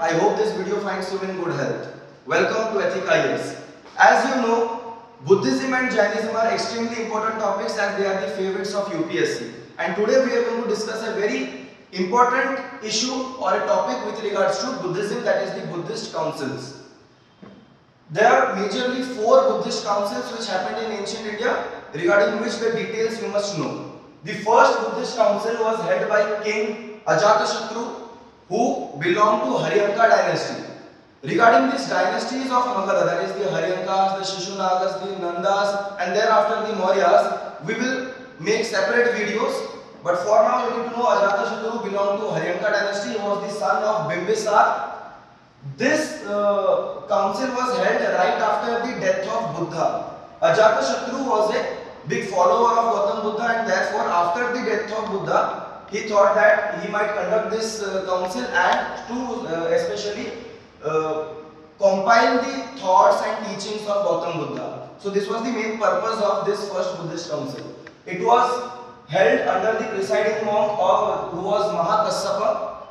I hope this video finds you in good health. Welcome to Ethic IAS. As you know, Buddhism and Jainism are extremely important topics as they are the favorites of UPSC. And today we are going to discuss a very important issue or a topic with regards to Buddhism, that is the Buddhist councils. There are majorly 4 Buddhist councils which happened in ancient India, regarding which the details you must know. The first Buddhist council was held by King Ajatashatru, who belonged to Haryanka dynasty. Regarding these dynasties of Magadha, that is the Haryankas, the Shishunagas, the Nandas, and thereafter the Mauryas, we will make separate videos. But for now, you need to know Ajatashatru belonged to Haryanka dynasty. He was the son of Bimbisar. This council was held right after the death of Buddha. Ajatashatru was a big follower of Gautam Buddha, and therefore after the death of Buddha, he thought that he might conduct this council and to especially compile the thoughts and teachings of Gautam Buddha. So this was the main purpose of this first Buddhist council. It was held under the presiding monk who was Mahakassapa.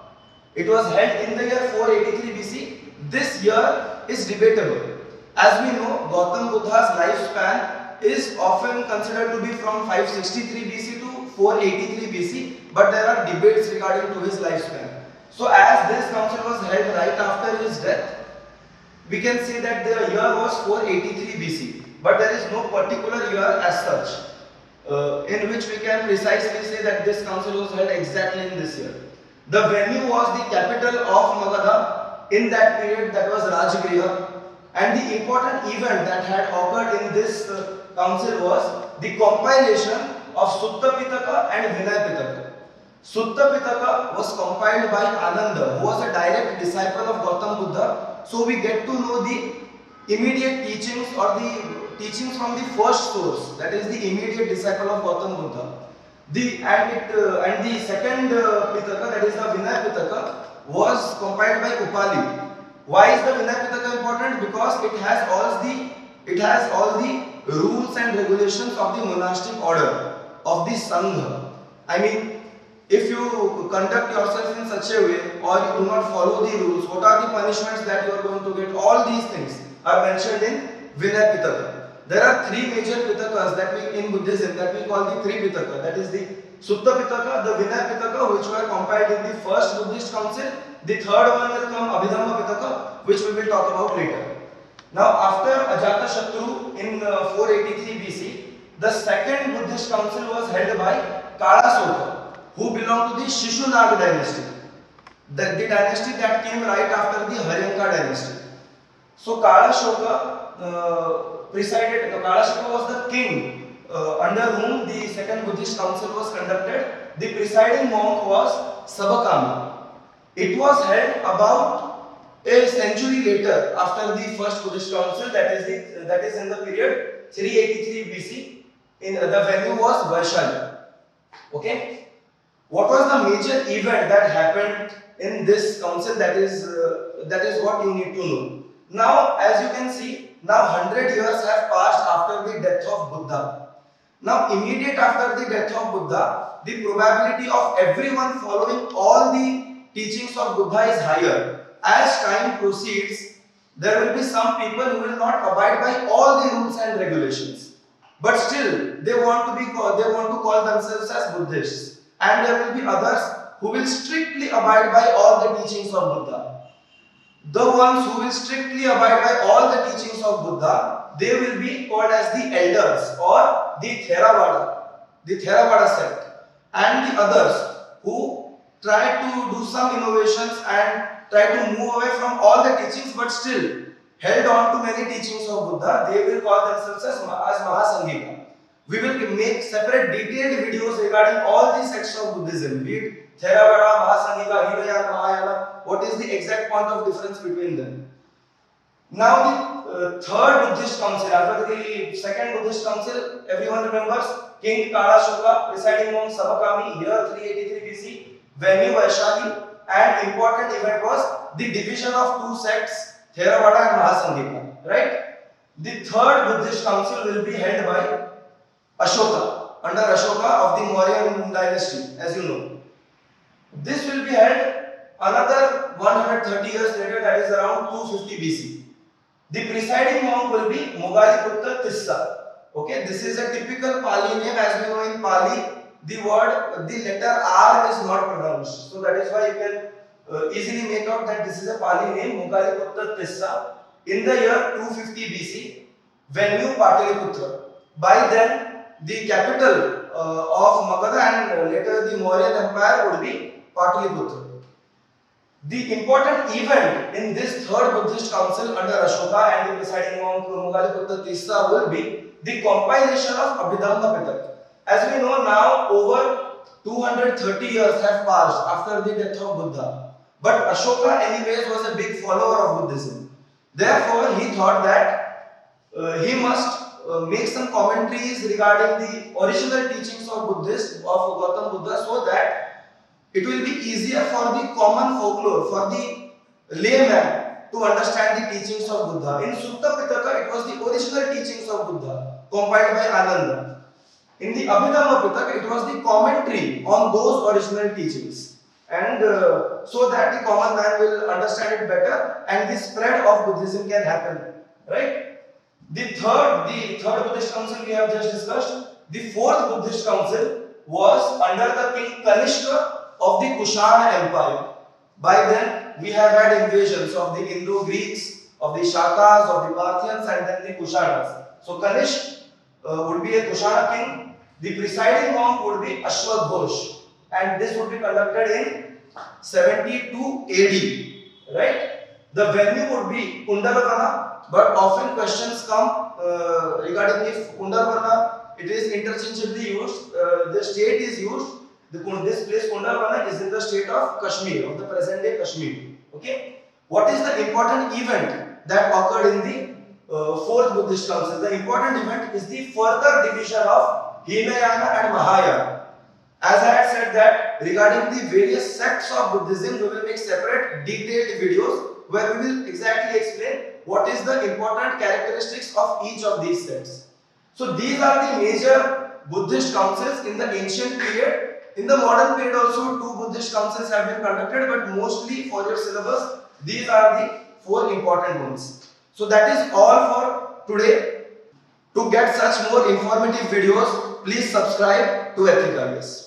It was held in the year 483 BC. This year is debatable. As we know, Gautam Buddha's lifespan is often considered to be from 563 BC to 483 BC, but there are debates regarding to his lifespan. So as this council was held right after his death, we can say that the year was 483 BC, but there is no particular year as such in which we can precisely say that this council was held exactly in this year. The venue was the capital of Magadha in that period, that was Rajgriha, and the important event that had occurred in this council was the compilation of Sutta Pitaka and Vinaya Pitaka. Sutta Pitaka was compiled by Ananda, who was a direct disciple of Gautam Buddha. So we get to know the immediate teachings or the teachings from the first source, that is the immediate disciple of Gautam Buddha. And the second Pitaka, that is the Vinaya Pitaka, was compiled by Upali. Why is the Vinaya Pitaka important? Because it has all the rules and regulations of the monastic order of the Sangha. I mean, if you conduct yourself in such a way or you do not follow the rules, what are the punishments that you are going to get? All these things are mentioned in Vinaya Pitaka. There are 3 major Pitakas in Buddhism that we call the 3 Pitaka. That is the Sutta Pitaka, the Vinaya Pitaka, which were compiled in the first Buddhist council. The third one will come Abhidhamma Pitaka, which we will talk about later. Now, after Ajatashatru in 483 BC, the second Buddhist council was held by Kalasoka, who belonged to the Shishunaga dynasty, the dynasty that came right after the Haryanka dynasty. So Kalashoka presided. Kalashoka was the king under whom the second Buddhist council was conducted. The presiding monk was Sabakami. It was held about a century later after the first Buddhist council, that is in the period 383 BC. The venue was Vaishali. Okay. What was the major event that happened in this council? That is what you need to know. Now, as you can see, now 100 years have passed after the death of Buddha. Now, immediate after the death of Buddha, the probability of everyone following all the teachings of Buddha is higher. As time proceeds, there will be some people who will not abide by all the rules and regulations, but still they want to call themselves as Buddhists, and there will be others who will strictly abide by all the teachings of Buddha. The ones who will strictly abide by all the teachings of Buddha, they will be called as the elders or the Theravada sect, and the others who try to do some innovations and try to move away from all the teachings but still held on to many teachings of Buddha, they will call themselves as Mahasanghika. We will make separate detailed videos regarding all these sects of Buddhism, be it Theravada, Mahasanghika, Hinayana, Mahayana, what is the exact point of difference between them. Now the third Buddhist council, after the second Buddhist council, everyone remembers King Kalashoka, presiding monk Sabakami, year 383 BC, venue Vaishali, and important event was the division of 2 sects, Theravada and Mahasanghika, right? The third Buddhist council will be held by Ashoka, under Ashoka of the Mauryan dynasty, as you know. This will be held another 130 years later, that is around 250 BC. The presiding monk will be Mogaliputra Tissa. Okay, this is a typical Pali name. As we know in Pali, the letter R is not pronounced. So that is why you can easily make out that this is a Pali name, Mogaliputra Tissa. In the year 250 BC, Venue Pataliputra. By then, the capital of Magadha and later the Mauryan Empire would be Pataliputra. The important event in this third Buddhist council under Ashoka and the presiding monk Mogaliputra Tissa will be the compilation of Abhidhamma Pitak. As we know now, over 230 years have passed after the death of Buddha. But Ashoka anyways was a big follower of Buddhism. Therefore, he thought that he must make some commentaries regarding the original teachings of Buddhists, of Gautam Buddha, so that it will be easier for the common folklore, for the layman to understand the teachings of Buddha. In Sutta Pitaka, it was the original teachings of Buddha, compiled by Ananda. In the Abhidhamma Pitaka, it was the commentary on those original teachings. And so that the common man will understand it better and the spread of Buddhism can happen. Right? The third Buddhist council we have just discussed. The fourth Buddhist council was under the king Kanishka of the Kushana Empire. By then, we have had invasions of the Indo-Greeks, of the Shakas, of the Parthians, and then the Kushanas. So Kanishk would be a Kushana king. The presiding monk would be Ashwaghosh, and this would be conducted in 72 AD. Right? The venue would be Kundalavana, but often questions come regarding if Kundalavana, it is interchangeably used. The state is used. This place Kundalavana is in the state of Kashmir, of the present day Kashmir. Okay. What is the important event that occurred in the fourth Buddhist council? The important event is the further division of Hinayana and Mahayana. As I had said that regarding the various sects of Buddhism, we will make separate detailed videos where we will exactly explain what is the important characteristics of each of these sects. So these are the major Buddhist councils in the ancient period. In the modern period also 2 Buddhist councils have been conducted, but mostly for your syllabus, these are the 4 important ones. So that is all for today. To get such more informative videos, please subscribe to Ethic IAS.